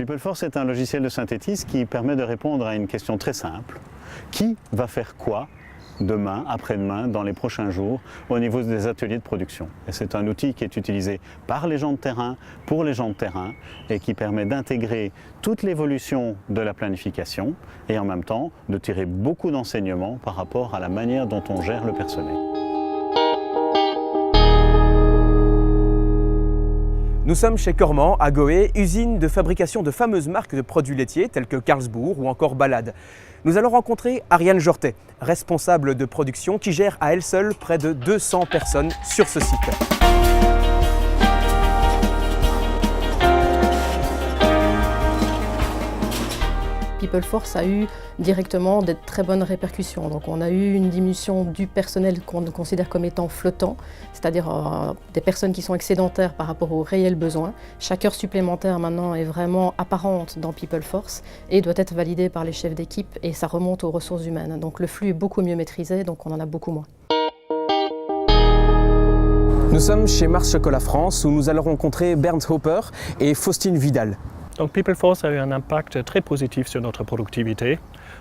PeopleForce est un logiciel de Synthetis qui permet de répondre à une question très simple. Qui va faire quoi demain, après-demain, dans les prochains jours, au niveau des ateliers de production? Et c'est un outil qui est utilisé par les gens de terrain, pour les gens de terrain, et qui permet d'intégrer toute l'évolution de la planification et en même temps de tirer beaucoup d'enseignements par rapport à la manière dont on gère le personnel. Nous sommes chez Cormand, à Goé, usine de fabrication de fameuses marques de produits laitiers tels que Carlsbourg ou encore Balade. Nous allons rencontrer Ariane Jortet, responsable de production qui gère à elle seule près de 200 personnes sur ce site. PeopleForce a eu directement de très bonnes répercussions. Donc on a eu une diminution du personnel qu'on considère comme étant flottant, c'est-à-dire des personnes qui sont excédentaires par rapport aux réels besoins. Chaque heure supplémentaire maintenant est vraiment apparente dans PeopleForce et doit être validée par les chefs d'équipe et ça remonte aux ressources humaines. Donc le flux est beaucoup mieux maîtrisé, donc on en a beaucoup moins. Nous sommes chez Mars Chocolat France où nous allons rencontrer Bernd Hopper et Faustine Vidal. Donc PeopleForce a eu un impact très positif sur notre productivité.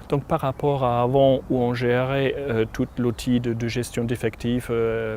Donc par rapport à avant où on gérait tout l'outil de gestion d'effectifs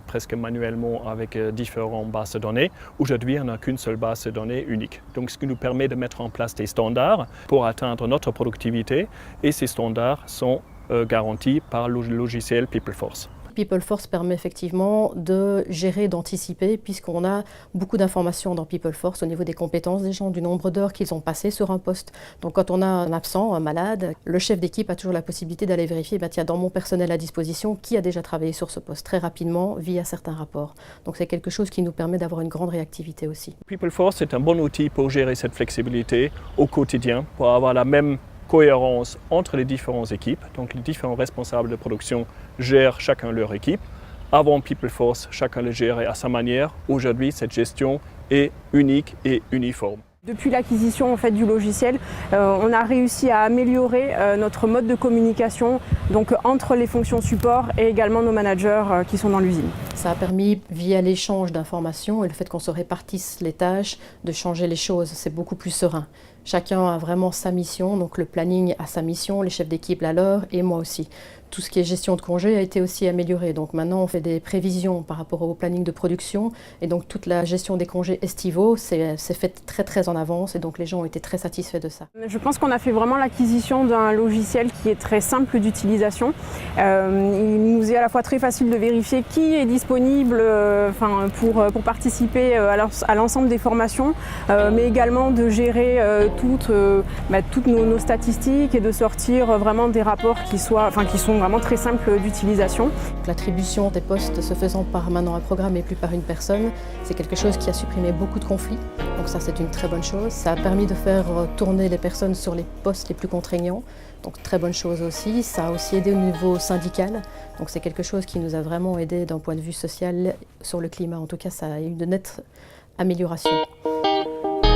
presque manuellement avec différentes bases de données, aujourd'hui on n'a qu'une seule base de données unique. Donc ce qui nous permet de mettre en place des standards pour atteindre notre productivité et ces standards sont garantis par le logiciel PeopleForce. PeopleForce permet effectivement de gérer, d'anticiper, puisqu'on a beaucoup d'informations dans PeopleForce au niveau des compétences des gens, du nombre d'heures qu'ils ont passé sur un poste. Donc quand on a un absent, un malade, le chef d'équipe a toujours la possibilité d'aller vérifier, tiens, dans mon personnel à disposition, qui a déjà travaillé sur ce poste très rapidement via certains rapports. Donc c'est quelque chose qui nous permet d'avoir une grande réactivité aussi. PeopleForce est un bon outil pour gérer cette flexibilité au quotidien, pour avoir la même cohérence entre les différentes équipes. Donc les différents responsables de production gèrent chacun leur équipe. Avant PeopleForce, chacun le gérait à sa manière. Aujourd'hui, cette gestion est unique et uniforme. Depuis l'acquisition du logiciel, on a réussi à améliorer notre mode de communication donc, entre les fonctions support et également nos managers qui sont dans l'usine. Ça a permis, via l'échange d'informations et le fait qu'on se répartisse les tâches, de changer les choses. C'est beaucoup plus serein. Chacun a vraiment sa mission, donc le planning a sa mission, les chefs d'équipe la leur et moi aussi. Tout ce qui est gestion de congé a été aussi amélioré. Donc maintenant, on fait des prévisions par rapport au planning de production et donc toute la gestion des congés estivaux, c'est fait très en avance et donc les gens ont été très satisfaits de ça. Je pense qu'on a fait vraiment l'acquisition d'un logiciel qui est très simple d'utilisation. Il nous est à la fois très facile de vérifier qui est disponible pour participer à l'ensemble des formations, mais également de gérer toutes nos statistiques et de sortir vraiment des rapports qui sont vraiment très simples d'utilisation. L'attribution des postes se faisant par maintenant un programme et plus par une personne, c'est quelque chose qui a supprimé beaucoup de conflits. Donc ça, c'est une très bonne chose. Ça a permis de faire tourner les personnes sur les postes les plus contraignants. Donc très bonne chose aussi. Ça a aussi aidé au niveau syndical. Donc c'est quelque chose qui nous a vraiment aidé d'un point de vue social sur le climat. En tout cas, ça a eu de nettes améliorations.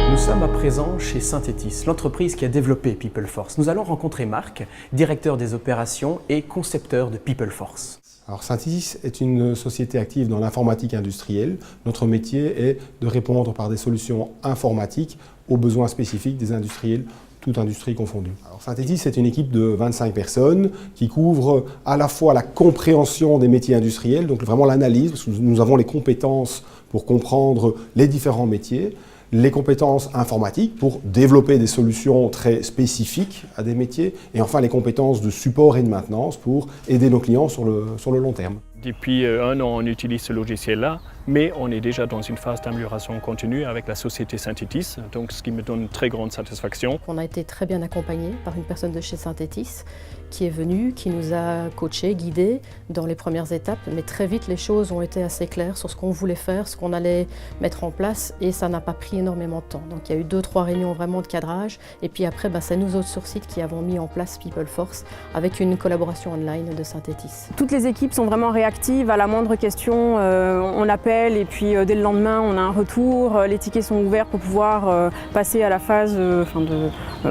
Nous sommes à présent chez Synthetis, l'entreprise qui a développé PeopleForce. Nous allons rencontrer Marc, directeur des opérations et concepteur de PeopleForce. Alors Synthetis est une société active dans l'informatique industrielle. Notre métier est de répondre par des solutions informatiques aux besoins spécifiques des industriels, toute industrie confondue. Alors Synthetis est une équipe de 25 personnes qui couvre à la fois la compréhension des métiers industriels, donc vraiment l'analyse, parce que nous avons les compétences pour comprendre les différents métiers, les compétences informatiques pour développer des solutions très spécifiques à des métiers et enfin les compétences de support et de maintenance pour aider nos clients sur le long terme. Depuis un an, on utilise ce logiciel-là, mais on est déjà dans une phase d'amélioration continue avec la société Synthetis, donc ce qui me donne une très grande satisfaction. On a été très bien accompagnés par une personne de chez Synthetis qui est venue, qui nous a coachés, guidés dans les premières étapes, mais très vite les choses ont été assez claires sur ce qu'on voulait faire, ce qu'on allait mettre en place et ça n'a pas pris énormément de temps. Donc il y a eu 2-3 réunions vraiment de cadrage et puis après c'est nous autres sur site qui avons mis en place PeopleForce avec une collaboration online de Synthetis. Toutes les équipes sont vraiment réactives, à la moindre question on appelle et puis dès le lendemain on a un retour, les tickets sont ouverts pour pouvoir passer à la phase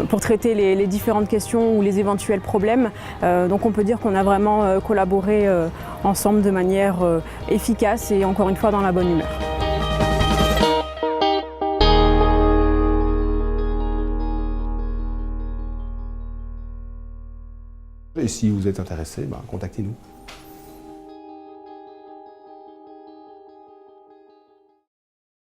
pour traiter les différentes questions ou les éventuels problèmes. Donc on peut dire qu'on a vraiment collaboré ensemble de manière efficace et encore une fois dans la bonne humeur. Et si vous êtes intéressé, contactez-nous.